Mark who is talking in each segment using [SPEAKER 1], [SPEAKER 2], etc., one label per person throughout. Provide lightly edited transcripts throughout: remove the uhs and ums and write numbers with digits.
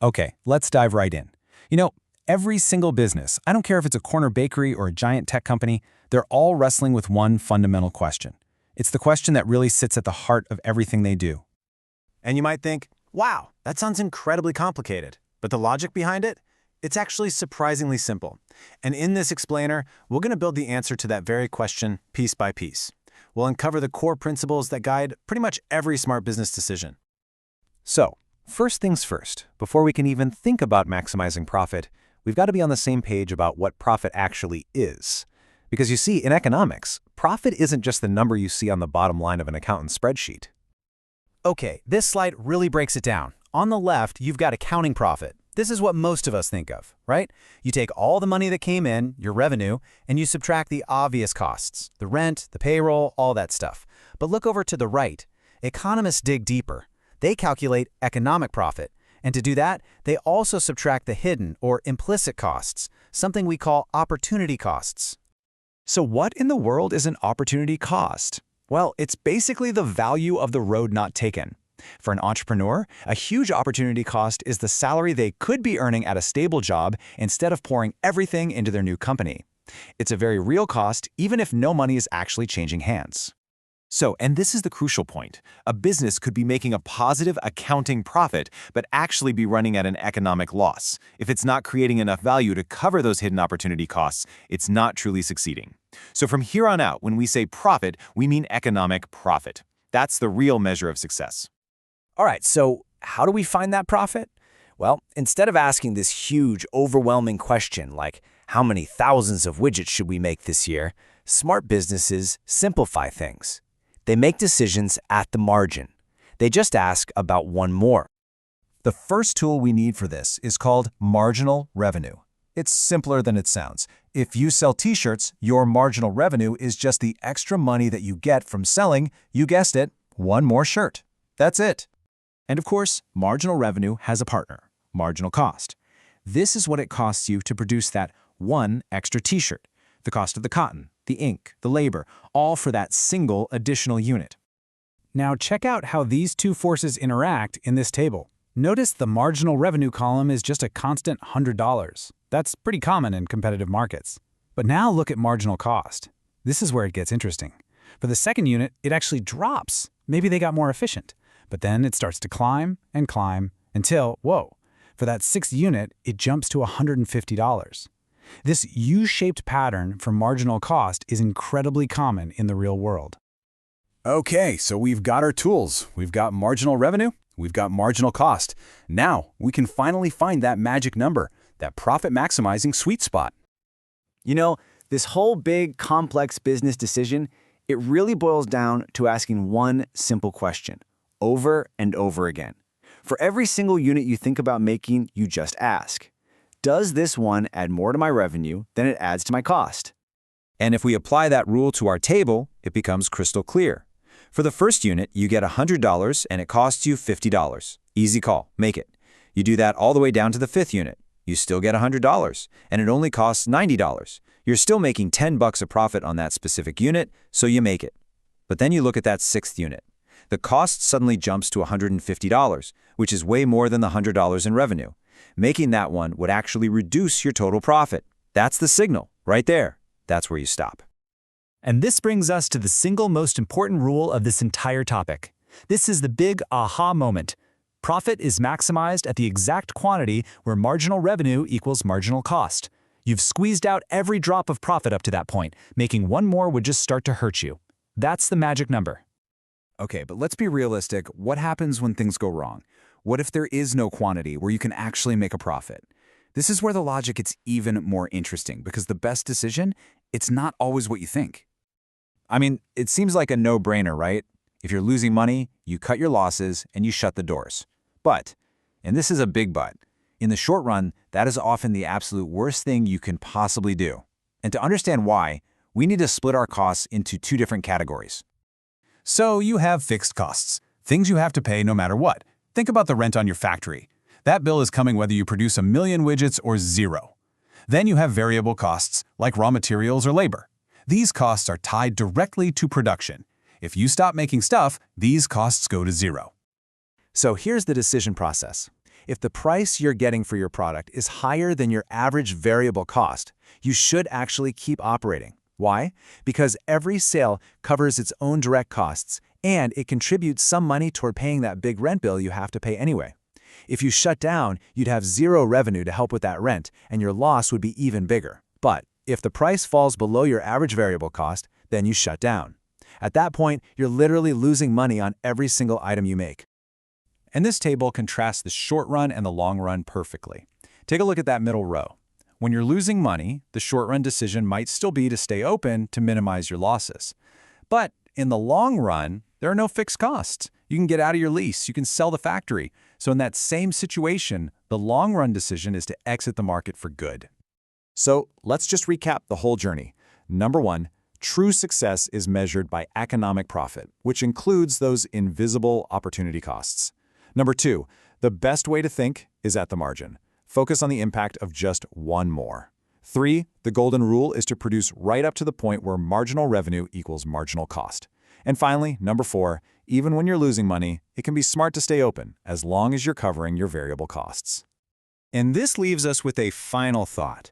[SPEAKER 1] Okay, let's dive right in. You know, every single business, I don't care if it's a corner bakery or a giant tech company, they're all wrestling with one fundamental question. It's the question that really sits at the heart of everything they do.
[SPEAKER 2] And you might think, wow, that sounds incredibly complicated. But the logic behind it? It's actually surprisingly simple. And in this explainer, we're going to build the answer to that very question piece by piece. We'll uncover the core principles that guide pretty much every smart business decision.
[SPEAKER 3] So, first things first, before we can even think about maximizing profit, we've got to be on the same page about what profit actually is. Because you see, in economics, profit isn't just the number you see on the bottom line of an accountant's spreadsheet.
[SPEAKER 2] Okay, this slide really breaks it down. On the left, you've got accounting profit. This is what most of us think of, right? You take all the money that came in, your revenue, and you subtract the obvious costs, the rent, the payroll, all that stuff. But look over to the right. Economists dig deeper. They calculate economic profit. And to do that, they also subtract the hidden or implicit costs, something we call opportunity costs.
[SPEAKER 1] So what in the world is an opportunity cost? Well, it's basically the value of the road not taken. For an entrepreneur, a huge opportunity cost is the salary they could be earning at a stable job instead of pouring everything into their new company. It's a very real cost, even if no money is actually changing hands.
[SPEAKER 3] So, and this is the crucial point, a business could be making a positive accounting profit, but actually be running at an economic loss. If it's not creating enough value to cover those hidden opportunity costs, it's not truly succeeding. So from here on out, when we say profit, we mean economic profit. That's the real measure of success.
[SPEAKER 4] All right, so how do we find that profit? Well, instead of asking this huge, overwhelming question like, how many thousands of widgets should we make this year, smart businesses simplify things. They make decisions at the margin. They just ask about one more.
[SPEAKER 1] The first tool we need for this is called marginal revenue. It's simpler than it sounds. If you sell t-shirts, your marginal revenue is just the extra money that you get from selling, you guessed it, one more shirt. That's it. And of course, marginal revenue has a partner, marginal cost. This is what it costs you to produce that one extra t-shirt. The cost of the cotton, the ink, the labor, all for that single additional unit. Now check out how these two forces interact in this table. Notice the marginal revenue column is just a constant $100. That's pretty common in competitive markets. But now look at marginal cost. This is where it gets interesting. For the second unit, it actually drops. Maybe they got more efficient. But then it starts to climb and climb until, whoa, for that sixth unit, it jumps to $150. This U-shaped pattern for marginal cost is incredibly common in the real world. Okay, so we've got our tools. We've got marginal revenue. We've got marginal cost. Now we can finally find that magic number, that profit-maximizing sweet spot.
[SPEAKER 4] You know, this whole big, complex business decision, it really boils down to asking one simple question, over and over again. For every single unit you think about making, you just ask, does this one add more to my revenue than it adds to my cost?
[SPEAKER 1] And if we apply that rule to our table, it becomes crystal clear. For the first unit, you get $100 and it costs you $50. Easy call, make it. You do that all the way down to the fifth unit. You still get $100 and it only costs $90. You're still making $10 of profit on that specific unit, so you make it. But then you look at that sixth unit. The cost suddenly jumps to $150, which is way more than the $100 in revenue. Making that one would actually reduce your total profit. That's the signal, right there. That's where you stop.
[SPEAKER 5] And this brings us to the single most important rule of this entire topic. This is the big aha moment. Profit is maximized at the exact quantity where marginal revenue equals marginal cost. You've squeezed out every drop of profit up to that point. Making one more would just start to hurt you. That's the magic number.
[SPEAKER 1] Okay, but let's be realistic. What happens when things go wrong? What if there is no quantity where you can actually make a profit? This is where the logic gets even more interesting because the best decision, it's not always what you think. I mean, it seems like a no-brainer, right? If you're losing money, you cut your losses and you shut the doors. But, and this is a big but, in the short run, that is often the absolute worst thing you can possibly do. And to understand why, we need to split our costs into two different categories. So you have fixed costs, things you have to pay no matter what. Think about the rent on your factory. That bill is coming whether you produce 1 million widgets or 0. Then you have variable costs, like raw materials or labor. These costs are tied directly to production. If you stop making stuff, these costs go to 0.
[SPEAKER 3] So here's the decision process.
[SPEAKER 4] If the price you're getting for your product is higher than your average variable cost, you should actually keep operating. Why? Because every sale covers its own direct costs, and it contributes some money toward paying that big rent bill you have to pay anyway. If you shut down, you'd have zero revenue to help with that rent, and your loss would be even bigger. But if the price falls below your average variable cost, then you shut down. At that point, you're literally losing money on every single item you make.
[SPEAKER 1] And this table contrasts the short run and the long run perfectly. Take a look at that middle row. When you're losing money, the short-run decision might still be to stay open to minimize your losses. But in the long run, there are no fixed costs. You can get out of your lease, you can sell the factory. So in that same situation, the long-run decision is to exit the market for good. So let's just recap the whole journey. Number one, true success is measured by economic profit, which includes those invisible opportunity costs. Number two, the best way to think is at the margin. Focus on the impact of just one more. 3, the golden rule is to produce right up to the point where marginal revenue equals marginal cost. And finally, number 4, even when you're losing money, it can be smart to stay open as long as you're covering your variable costs.
[SPEAKER 2] And this leaves us with a final thought.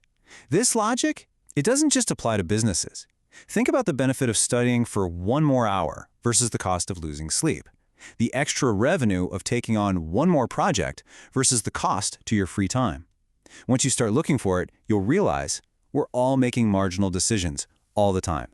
[SPEAKER 2] This logic, it doesn't just apply to businesses. Think about the benefit of studying for 1 more hour versus the cost of losing sleep. The extra revenue of taking on 1 more project versus the cost to your free time. Once you start looking for it, you'll realize we're all making marginal decisions all the time.